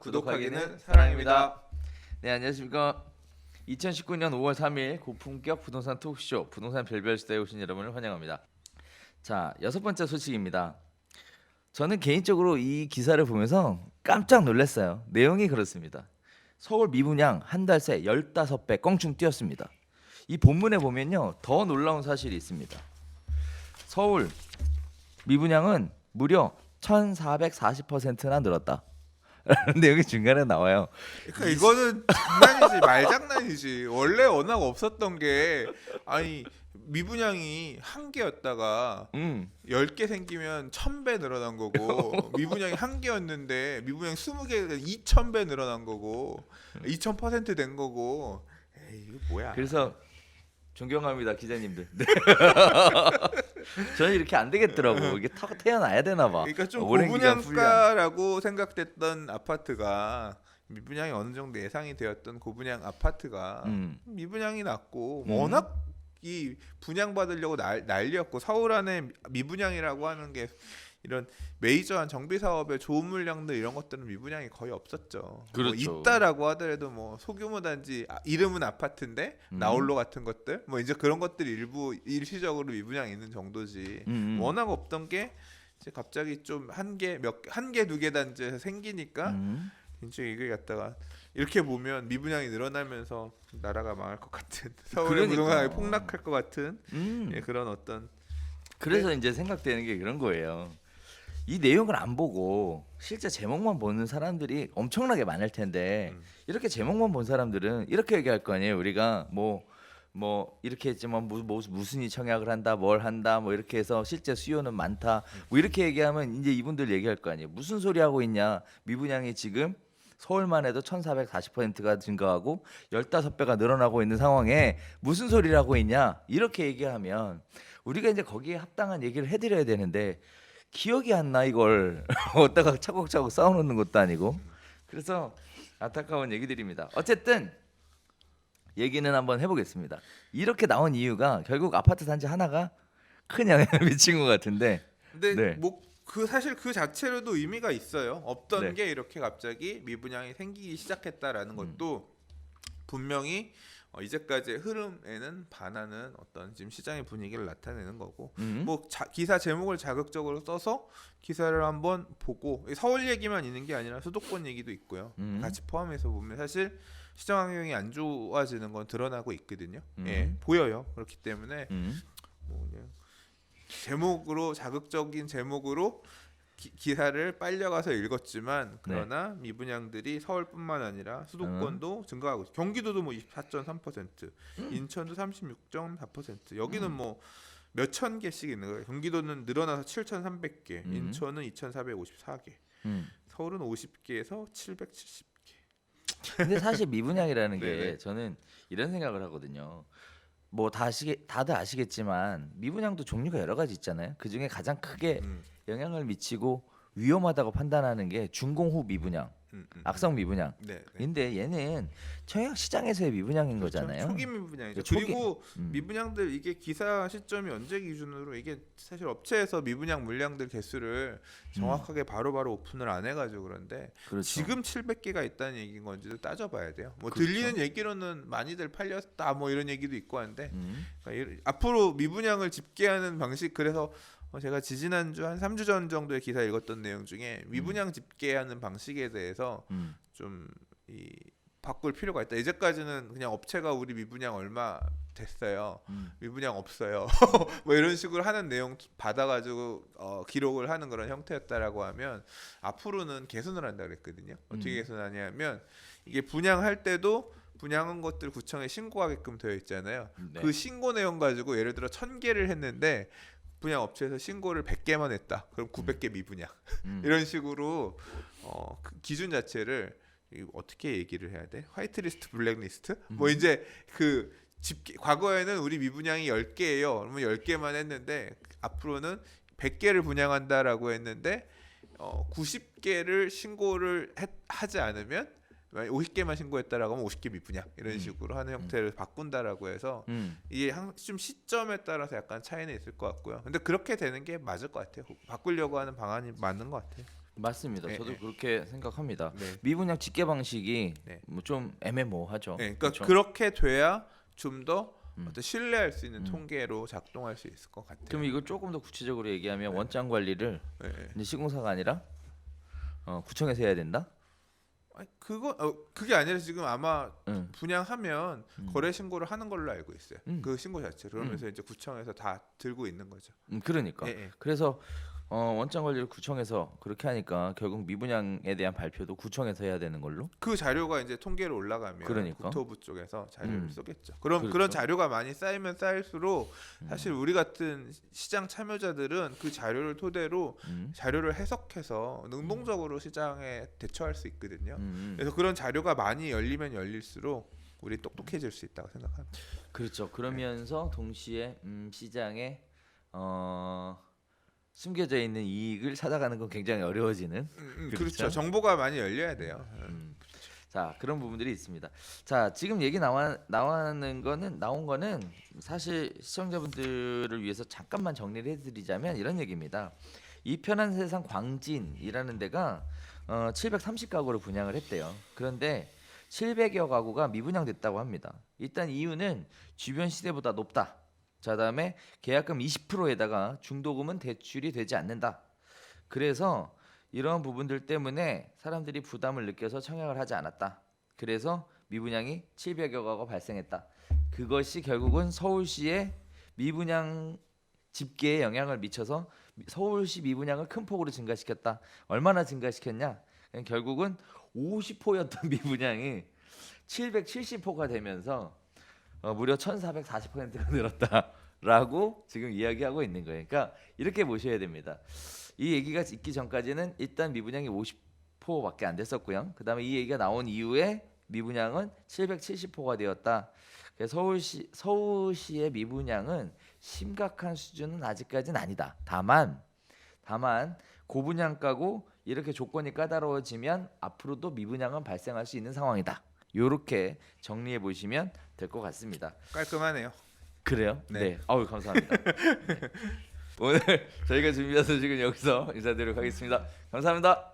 구독하기는 사랑입니다. 네, 안녕하십니까. 2019년 5월 3일 고품격 부동산 토크쇼 부동산 별별시대에 오신 여러분을 환영합니다. 자, 6번째 소식입니다. 저는 개인적으로 이 기사를 보면서 깜짝 놀랐어요. 내용이 그렇습니다. 서울 미분양 한 달 새 15배 껑충 뛰었습니다. 이 본문에 보면요, 더 놀라운 사실이 있습니다. 서울 미분양은 무려 1440%나 늘었다 라는 내용이 중간에 나와요. 그러니까 이거는 장난이지 말장난이지. 원래 워낙 없었던 게 아니 미분양이 한 개였다가 10개 생기면 1000배 늘어난 거고 미분양이 한 개였는데 미분양 20개 2000배 늘어난 거고 2000%된 거고 에이 이거 뭐야. 그래서 존경합니다, 기자님들. 네. 저는 이렇게 안 되겠더라고. 이게 타고 태어나야 되나 봐. 그러니까 좀 오랜 기간 고분양가라고 생각됐던 아파트가 미분양이 어느 정도 예상이 되었던 고분양 아파트가 미분양이 났고 워낙 이 분양 받으려고 난리였고 서울 안에 미분양이라고 하는 게 이런 메이저한 정비 사업의 좋은 물량들 이런 것들은 미분양이 거의 없었죠. 그렇죠. 뭐 있다라고 하더라도 뭐 소규모 단지 이름은 아파트인데 나홀로 같은 것들 뭐 이제 그런 것들이 일부 일시적으로 미분양이 있는 정도지. 워낙 없던 게 이제 갑자기 좀 한 개 두 개 단지에서 생기니까 이제 이게 갖다가 이렇게 보면 미분양이 늘어나면서 나라가 망할 것 같은 서울의 부동산이 폭락할 것 같은 예, 그런 어떤 그래서 이제 생각되는 게 그런 거예요. 이 내용을 안 보고 실제 제목만 보는 사람들이 엄청나게 많을 텐데 이렇게 제목만 본 사람들은 이렇게 얘기할 거 아니에요. 우리가 뭐 이렇게 했지만 무슨이 청약을 한다, 뭘 한다, 뭐 이렇게 해서 실제 수요는 많다, 뭐 이렇게 얘기하면 이제 이분들 얘기할 거 아니에요. 무슨 소리 하고 있냐? 미분양이 지금 서울만 해도 1440%가 증가하고 15배가 늘어나고 있는 상황에 무슨 소리를 하고 있냐? 이렇게 얘기하면 우리가 이제 거기에 합당한 얘기를 해드려야 되는데 기억이 안 나 이걸 어디다가 차곡차곡 쌓아놓는 것도 아니고 그래서 안타까운 얘기들입니다. 어쨌든 얘기는 한번 해보겠습니다. 이렇게 나온 이유가 결국 아파트 단지 하나가 큰 영향을 미친 것 같은데 근데 네. 뭐 그 사실 그 자체로도 의미가 있어요. 없던 네. 게 이렇게 갑자기 미분양이 생기기 시작했다라는 것도 분명히 이제까지의 흐름에는 반하는 어떤 지금 시장의 분위기를 나타내는 거고 뭐 기사 제목을 자극적으로 써서 기사를 한번 보고 서울 얘기만 있는 게 아니라 수도권 얘기도 있고요. 같이 포함해서 보면 사실 시장 환경이 안 좋아지는 건 드러나고 있거든요. 예, 보여요. 그렇기 때문에 뭐 그냥 제목으로 자극적인 제목으로 기사를 빨려가서 읽었지만 그러나 미분양들이 서울뿐만 아니라 수도권도 증가하고 있어요. 경기도도 뭐 24.3%, 인천도 36.4%. 여기는 뭐 몇천 개씩 있는 거예요. 경기도는 늘어나서 7,300개, 인천은 2,454개, 서울은 50개에서 770개. 근데 사실 미분양이라는 게 네네. 저는 이런 생각을 하거든요. 뭐 다들 아시겠지만 미분양도 종류가 여러 가지 있잖아요. 그 중에 가장 크게 영향을 미치고 위험하다고 판단하는 게 준공후 미분양, 악성 미분양. 네. 근데 얘는 청약 시장에서의 미분양인 그렇죠. 거잖아요. 초기 미분양이죠. 초기- 그리고 미분양들 이게 기사 시점이 언제 기준으로 이게 사실 업체에서 미분양 물량들 개수를 정확하게 바로바로 오픈을 안 해가지고 그런데 그렇죠. 지금 700개가 있다는 얘기인 건지도 따져봐야 돼요. 뭐 그렇죠. 들리는 얘기로는 많이들 팔렸다 뭐 이런 얘기도 있고 한데 그러니까 앞으로 미분양을 집계하는 방식 그래서 제가 지지난주 한 3주 전 정도의 기사 읽었던 내용 중에 미분양 집계하는 방식에 대해서 좀 바꿀 필요가 있다. 이제까지는 그냥 업체가 우리 미분양 얼마 됐어요. 미분양 없어요. 뭐 이런 식으로 하는 내용 받아가지고 기록을 하는 그런 형태였다라고 하면 앞으로는 개선을 한다 그랬거든요. 어떻게 개선하냐면 이게 분양할 때도 분양한 것들 구청에 신고하게끔 되어 있잖아요. 네. 그 신고 내용 가지고 예를 들어 1000개를 했는데 분양 업체에서 신고를 100개만 했다. 그럼 900개 미분양. 이런 식으로 그 기준 자체를 어떻게 얘기를 해야 돼? 화이트리스트, 블랙리스트? 뭐 이제 그 과거에는 우리 미분양이 10개예요. 그러면 10개만 했는데 앞으로는 100개를 분양한다라고 했는데 90개를 신고를 하지 않으면 50개만 신고했다라고 하면 50개 미분양 이런 식으로 하는 형태를 바꾼다라고 해서 이게 좀 시점에 따라서 약간 차이는 있을 것 같고요. 근데 그렇게 되는 게 맞을 것 같아요. 바꾸려고 하는 방안이 맞는 것 같아요. 맞습니다. 네, 저도 네. 그렇게 생각합니다. 네. 미분양 집계 방식이 네. 뭐 좀 애매모호하죠. 네, 그러니까 그렇죠? 그렇게 돼야 좀 더 음. 어떤 신뢰할 수 있는 통계로 작동할 수 있을 것 같아요. 그럼 이걸 조금 더 구체적으로 얘기하면 원장 관리를 네, 네. 이제 시공사가 아니라 구청에서 해야 된다. 아니, 그게 아니라 지금 아마 응. 분양하면 거래 신고를 하는 걸로 알고 있어요. 그 신고 자체. 그러면서 이제 구청에서 다 들고 있는 거죠. 그러니까. 예, 예. 그래서 원장 관리를 구청에서 그렇게 하니까 결국 미분양에 대한 발표도 구청에서 해야 되는 걸로. 그 자료가 이제 통계로 올라가면 그러니까. 국토부 쪽에서 자료를 쏘겠죠. 그럼 그렇죠. 그런 자료가 많이 쌓이면 쌓일수록 사실 우리 같은 시장 참여자들은 그 자료를 토대로 자료를 해석해서 능동적으로 시장에 대처할 수 있거든요. 그래서 그런 자료가 많이 열리면 열릴수록 우리 똑똑해질 수 있다고 생각합니다. 그렇죠. 그러면서 동시에 시장에 숨겨져 있는 이익을 찾아가는 건 굉장히 어려워지는. 그렇죠. 정보가 많이 열려야 돼요. 자, 그런 부분들이 있습니다. 자, 지금 얘기 나온 거는 사실 시청자분들을 위해서 잠깐만 정리를 해드리자면 이런 얘기입니다. 이 편한 세상 광진이라는 데가 730가구를 분양을 했대요. 그런데 700여 가구가 미분양됐다고 합니다. 일단 이유는 주변 시세보다 높다. 자, 다음에 계약금 20%에다가 중도금은 대출이 되지 않는다. 그래서 이런 부분들 때문에 사람들이 부담을 느껴서 청약을 하지 않았다. 그래서 미분양이 700여 가구가 발생했다. 그것이 결국은 서울시의 미분양 집계에 영향을 미쳐서 서울시 미분양을 큰 폭으로 증가시켰다. 얼마나 증가시켰냐? 결국은 50호였던 미분양이 770호가 되면서 무려 1440%가 늘었다라고 지금 이야기하고 있는 거예요. 그러니까 이렇게 보셔야 됩니다. 이 얘기가 있기 전까지는 일단 미분양이 50호밖에 안 됐었고요. 그다음에 이 얘기가 나온 이후에 미분양은 770호가 되었다. 그래서 서울시의 미분양은 심각한 수준은 아직까지는 아니다. 다만 고분양가고 이렇게 조건이 까다로워지면 앞으로도 미분양은 발생할 수 있는 상황이다. 이렇게 정리해 보시면 될 것 같습니다. 깔끔하네요. 그래요? 네. 네. 아우 감사합니다. 네. 오늘 저희가 준비한 소식은 여기서 인사드리도록 하겠습니다. 감사합니다.